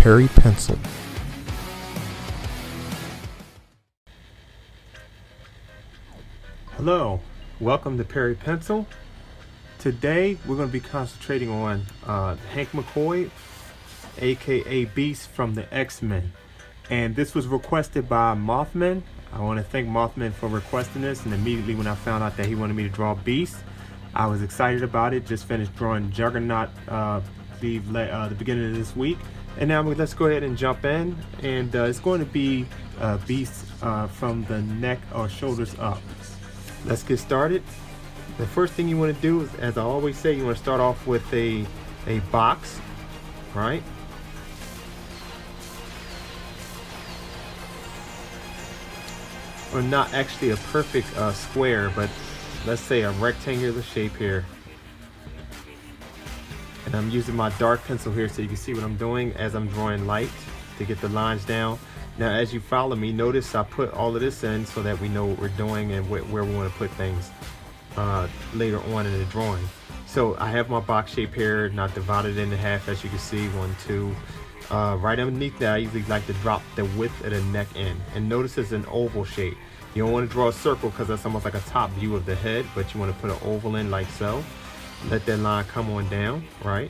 Perry Pencil. Hello, welcome to Perry Pencil. Today we're going to be concentrating on Hank McCoy, aka Beast from the X-Men. And this was requested by Mothman. I want to thank Mothman for requesting this, and immediately when I found out that he wanted me to draw Beast, I was excited about it. Just finished drawing Juggernaut the beginning of this week. And now let's go ahead and jump in, and it's going to be Beast from the neck or shoulders up. Let's get started. The first thing you want to do is, as I always say, you want to start off with a box, right? Or not actually a perfect square, but let's say a rectangular shape here. And I'm using my dark pencil here so you can see what I'm doing as I'm drawing light to get the lines down. Now as you follow me, notice I put all of this in so that we know what we're doing and where we want to put things later on in the drawing. So I have my box shape here, not divided into half, as you can see, 1, 2. Right underneath that, I usually like to drop the width of the neck in. And notice it's an oval shape. You don't want to draw a circle because that's almost like a top view of the head, but you want to put an oval in like so. Let that line come on down, right?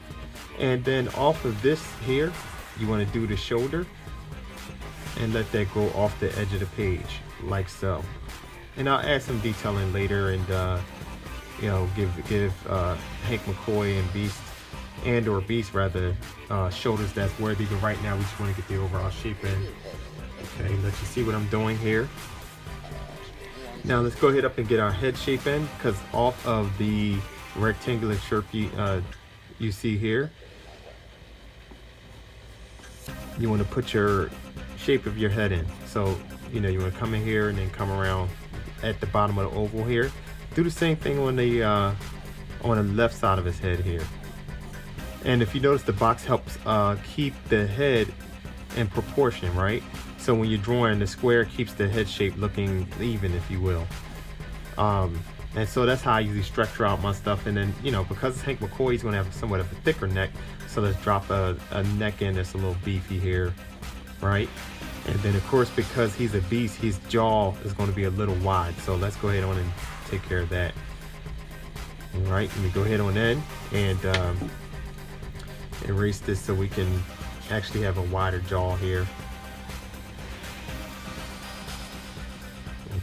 And then off of this here, you want to do the shoulder and let that go off the edge of the page like so. And I'll add some detailing later and you know, give Hank McCoy and Beast or Beast rather shoulders that's worthy, but right now we just want to get the overall shape in. Okay, let you see what I'm doing here. Now let's go ahead up and get our head shape in, because off of the rectangular shape you see here, you want to put your shape of your head in. So you know, you want to come in here and then come around at the bottom of the oval here. Do the same thing on the left side of his head here. And if you notice, the box helps keep the head in proportion, right? So when you're drawing, the square keeps the head shape looking even, if you will. And so that's how I usually structure out my stuff. And then, you know, because it's Hank McCoy, he's going to have somewhat of a thicker neck. So let's drop a neck in that's a little beefy here, right? And then, of course, because he's a beast, his jaw is going to be a little wide. So let's go ahead on and take care of that. All right, let me go ahead on in and erase this so we can actually have a wider jaw here.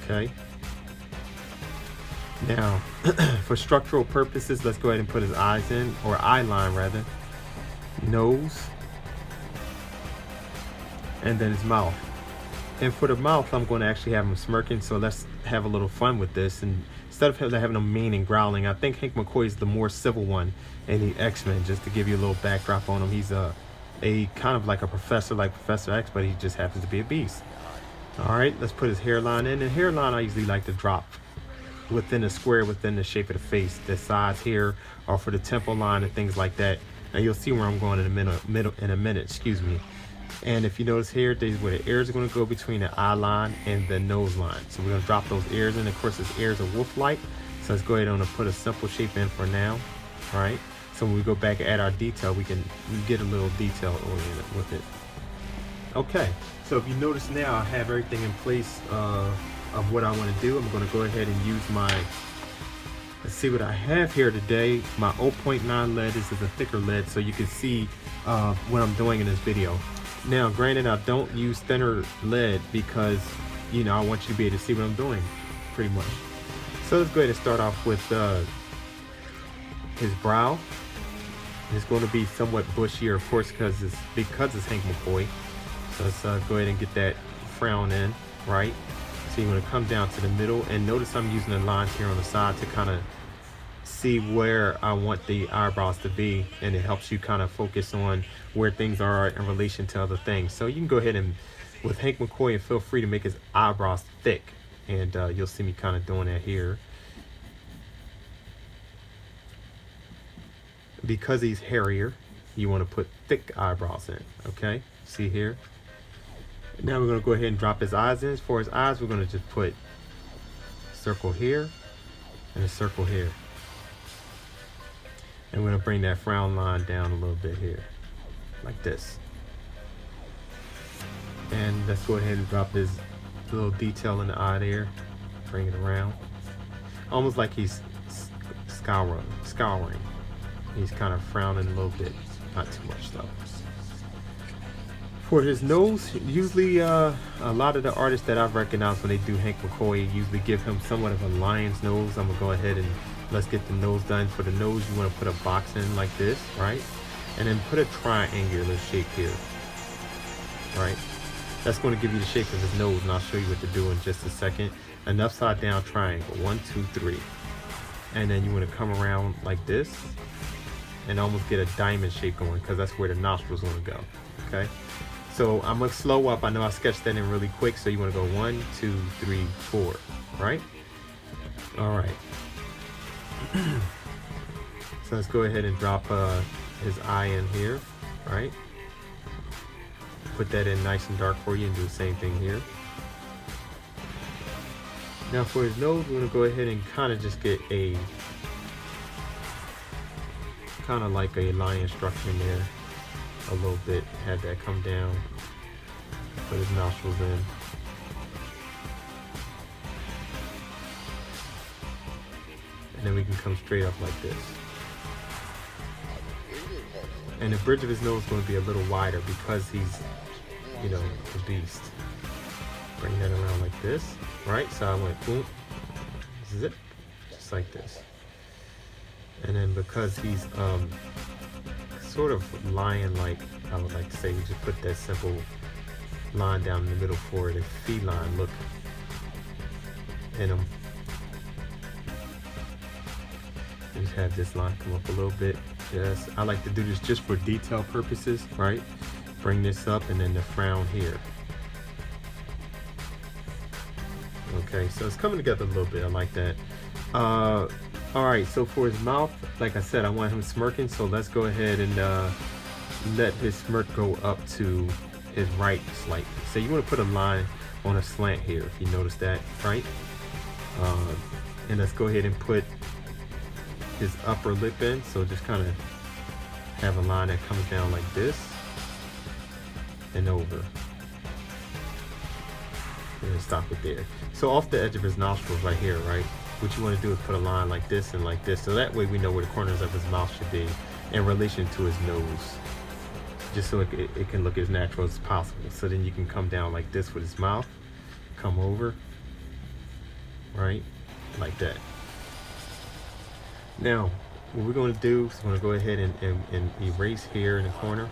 Okay. Now, for structural purposes, let's go ahead and put his eyes in, or eye line rather, nose, and then his mouth. And for the mouth, I'm going to actually have him smirking, so let's have a little fun with this. And instead of having him mean and growling, I think Hank McCoy is the more civil one in the X-Men. Just to give you a little backdrop on him, he's a kind of like a professor, like Professor X, but he just happens to be a beast. All right, let's put his hairline in. And hairline I usually like to drop within a square within the shape of the face. The sides here are for the temple line and things like that. And you'll see where I'm going in a minute, excuse me. And if you notice here, this is where the ears are going to go between the eye line and the nose line. So we're going to drop those ears in. Of course, his ears are wolf-like. So let's go ahead and put a simple shape in for now. All right. So when we go back and add our detail, we get a little detail oriented with it. Okay. So if you notice now, I have everything in place of what I want to do. I'm going to go ahead and use my, let's see what I have here today. My 0.9 lead. This is a thicker lead, so you can see what I'm doing in this video. Now, granted, I don't use thinner lead because, you know, I want you to be able to see what I'm doing, pretty much. So let's go ahead and start off with his brow. It's going to be somewhat bushier, of course, because it's Hank McCoy. So let's go ahead and get that frown in, right? So you're going to come down to the middle, and notice I'm using the lines here on the side to kind of see where I want the eyebrows to be, and it helps you kind of focus on where things are in relation to other things. So you can go ahead and, with Hank McCoy, and feel free to make his eyebrows thick, and you'll see me kind of doing that here. Because he's hairier, you want to put thick eyebrows in, okay? See here? Now we're going to go ahead and drop his eyes in. For his eyes, we're going to just put a circle here and a circle here. And we're going to bring that frown line down a little bit here, like this. And let's go ahead and drop this little detail in the eye there. Bring it around. Almost like he's scouring. He's kind of frowning a little bit. Not too much though. For his nose, usually a lot of the artists that I've recognized when they do Hank McCoy usually give him somewhat of a lion's nose. I'm gonna go ahead and let's get the nose done. For the nose, you want to put a box in like this, right? And then put a triangular shape here, right? That's going to give you the shape of his nose, and I'll show you what to do in just a second. An upside down triangle, 1, 2, 3. And then you want to come around like this and almost get a diamond shape going, because that's where the nostrils want to go, okay? So I'm going to slow up. I know I sketched that in really quick, so you want to go 1, 2, 3, 4, right? All right. So let's go ahead and drop his eye in here, right? Put that in nice and dark for you and do the same thing here. Now for his nose, we're gonna go ahead and kind of just get a kind of like a lion structure in there a little bit. Have that come down. Put his nostrils in. And then we can come straight up like this. And the bridge of his nose is going to be a little wider because he's, you know, the beast. Bring that around like this, right? So I went boom, zip, just like this. And then because he's sort of lion-like, I would like to say, we just put that simple line down in the middle for the feline look in him. Just have this line come up a little bit. Yes, I like to do this just for detail purposes, right? Bring this up and then the frown here. Okay, so it's coming together a little bit. I like that. All right, so for his mouth, like I said, I want him smirking. So let's go ahead and let his smirk go up to his right slightly. So you want to put a line on a slant here, if you notice that, right? And let's go ahead and put his upper lip in, so just kind of have a line that comes down like this and over, and stop it there. So off the edge of his nostrils right here, right, what you want to do is put a line like this and like this, so that way we know where the corners of his mouth should be in relation to his nose, just so it can look as natural as possible. So then you can come down like this with his mouth, come over, right, like that. Now, what we're going to do is we're going to go ahead and erase here in the corner.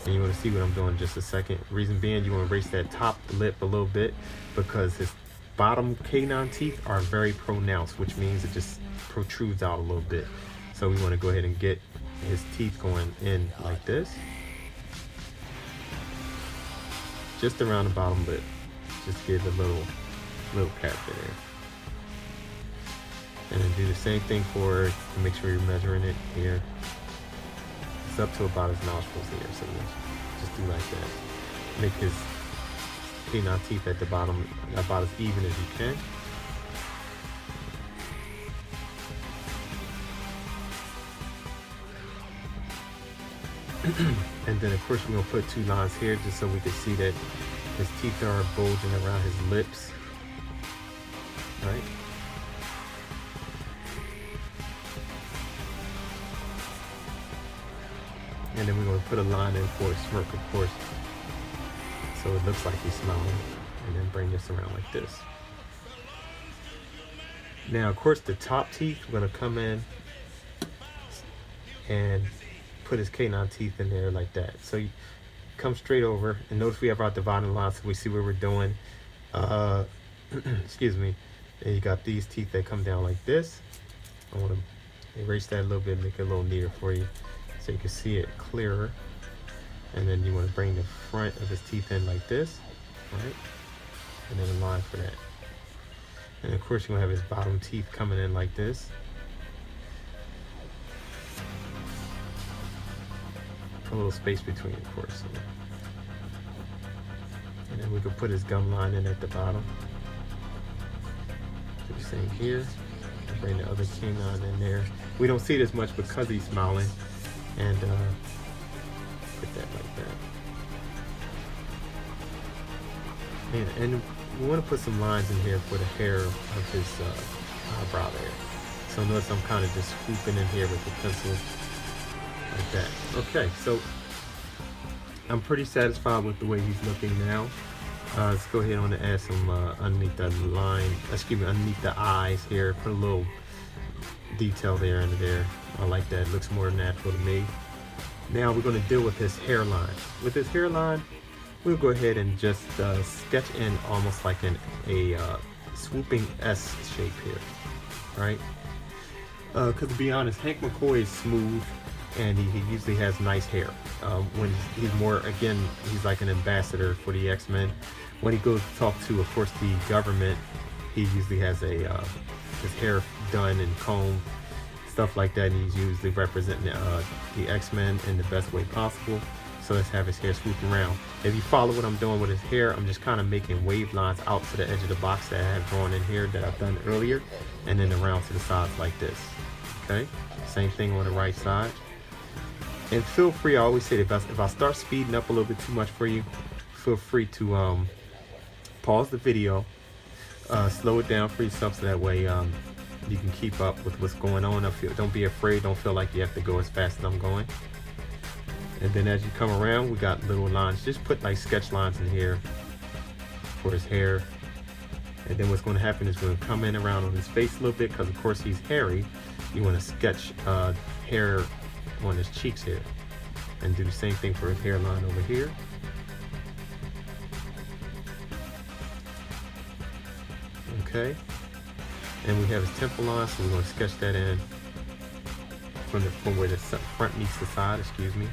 And you want to see what I'm doing in just a second. Reason being, you want to erase that top lip a little bit because his bottom canine teeth are very pronounced, which means it just protrudes out a little bit. So we want to go ahead and get his teeth going in like this. Just around the bottom lip. Just give a little cap there. And then do the same thing for, make sure you're measuring it here. It's up to about his nostrils here, so just do like that. Make his canine teeth at the bottom about as even as you can. And then of course we're gonna put 2 lines here just so we can see that his teeth are bulging around his lips, right? And then we're going to put a line in for a smirk, of course, so it looks like he's smiling. And then bring this around like this. Now, of course, the top teeth, we're going to come in and put his canine teeth in there like that. So you come straight over, and notice we have our dividing line so we see what we're doing. Excuse me. And you got these teeth that come down like this. I want to erase that a little bit, make it a little neater for you, so you can see it clearer. And then you want to bring the front of his teeth in like this, right? And then a line for that. And of course you're going to have his bottom teeth coming in like this. A little space between, of course. And then we can put his gum line in at the bottom. Do the same here. And bring the other canine in there. We don't see it as much because he's smiling. And put that like that. And we want to put some lines in here for the hair of his eyebrow there. So notice I'm kind of just swooping in here with the pencil like that. Okay, so I'm pretty satisfied with the way he's looking now. Let's go ahead and add some underneath the line, underneath the eyes here. Put a little detail there under there. I like that. It looks more natural to me. Now we're going to deal with his hairline. With his hairline, we'll go ahead and just sketch in almost like a swooping S shape here, right? Because to be honest, Hank McCoy is smooth and he usually has nice hair. When he's more, again, he's like an ambassador for the X-Men. When he goes to talk to, of course, the government, he usually has his hair done and combed, stuff like that, and he's usually representing the X-Men in the best way possible. So let's have his hair swooping around. If you follow what I'm doing with his hair, I'm just kind of making wave lines out to the edge of the box that I have drawn in here that I've done earlier, and then around to the sides like this. Okay, same thing on the right side. And feel free, I always say that if I start speeding up a little bit too much for you, feel free to pause the video, slow it down for yourself so that way you can keep up with what's going on. Don't be afraid, don't feel like you have to go as fast as I'm going. And then as you come around, we got little lines. Just put like sketch lines in here for his hair. And then what's going to happen is we're going to come in around on his face a little bit because of course he's hairy. You want to sketch hair on his cheeks here. And do the same thing for his hairline over here. Okay. And we have his temple line, so we're going to sketch that in from where the front meets the side, excuse me.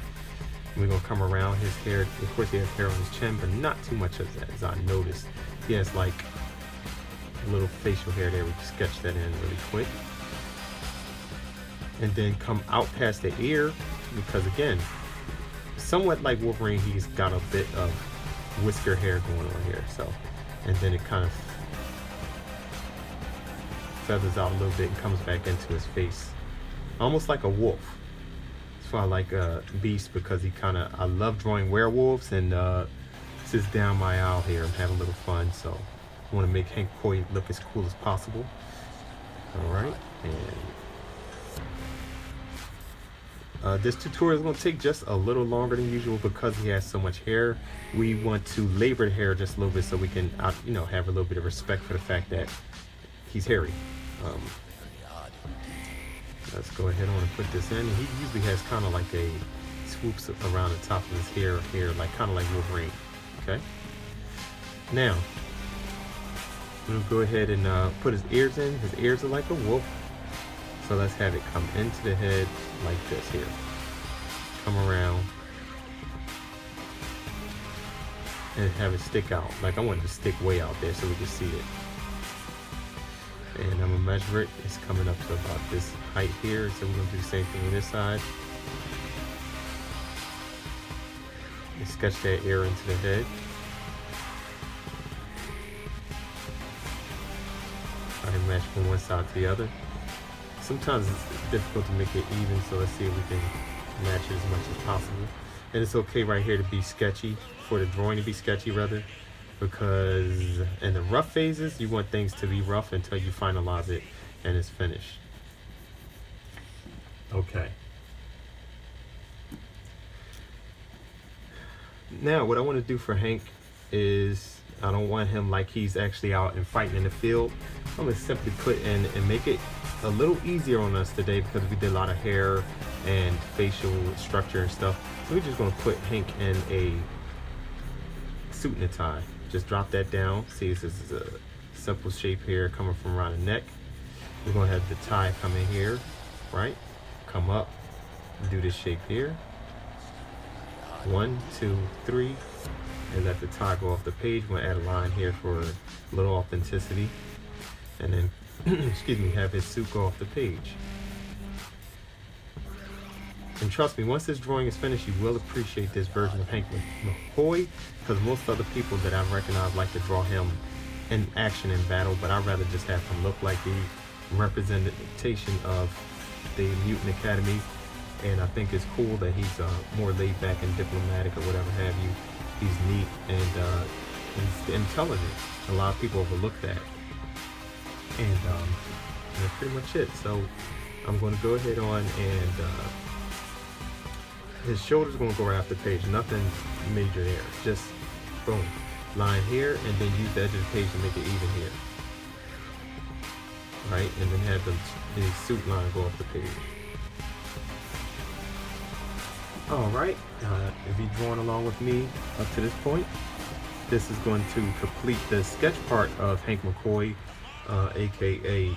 We're going to come around his hair. Of course, he has hair on his chin, but not too much of that, as I noticed. He has like a little facial hair there. We can sketch that in really quick. And then come out past the ear, because again, somewhat like Wolverine, he's got a bit of whisker hair going on here. So, and then it kind of feathers out a little bit and comes back into his face, almost like a wolf. That's why I like Beast, because I love drawing werewolves, and this is down my aisle here. I'm having a little fun, so I want to make Hank McCoy look as cool as possible. All right, and this tutorial is going to take just a little longer than usual because he has so much hair. We want to labor the hair just a little bit so we can, have a little bit of respect for the fact that he's hairy. Let's go ahead on and put this in. He usually has kind of like a swoops around the top of his hair here, like kind of like Wolverine. Okay. Now, we'll go ahead and put his ears in. His ears are like a wolf. So let's have it come into the head like this here. Come around. And have it stick out. Like I want it to stick way out there so we can see it. And I'm gonna measure it. It's coming up to about this height here. So we're gonna do the same thing on this side. And sketch that ear into the head. I match from one side to the other. Sometimes it's difficult to make it even, so let's see if we can match it as much as possible. And it's okay right here to be sketchy, for the drawing to be sketchy rather, because in the rough phases, you want things to be rough until you finalize it and it's finished. Okay. Now, what I want to do for Hank is, I don't want him like he's actually out and fighting in the field. I'm going to simply put in and make it a little easier on us today because we did a lot of hair and facial structure and stuff. So we're just going to put Hank in a suit and a tie. Just drop that down. See, this is a simple shape here coming from around the neck. We're going to have the tie come in here, right? Come up, do this shape here. 1, 2, 3, and let the tie go off the page. We're going to add a line here for a little authenticity. And then, excuse me, have his suit go off the page. And trust me, once this drawing is finished, you will appreciate this version of Hank McCoy, because most other people that I've recognized like to draw him in action in battle, but I'd rather just have him look like the representation of the Mutant Academy. And I think it's cool that he's more laid back and diplomatic or whatever have you. He's neat, and He's intelligent. A lot of people overlook that. And that's pretty much it. So I'm going to go ahead on and his shoulder's going to go right off the page. Nothing major there. Just boom, line here, and then use the edge of the page to make it even here. Right, and then have the suit line go off the page. All right, if you're drawing along with me up to this point, this is going to complete the sketch part of Hank McCoy, aka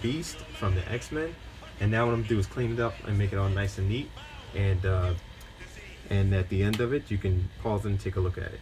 Beast from the X-Men. And now what I'm gonna do is clean it up and make it all nice and neat. And at the end of it, you can pause and take a look at it.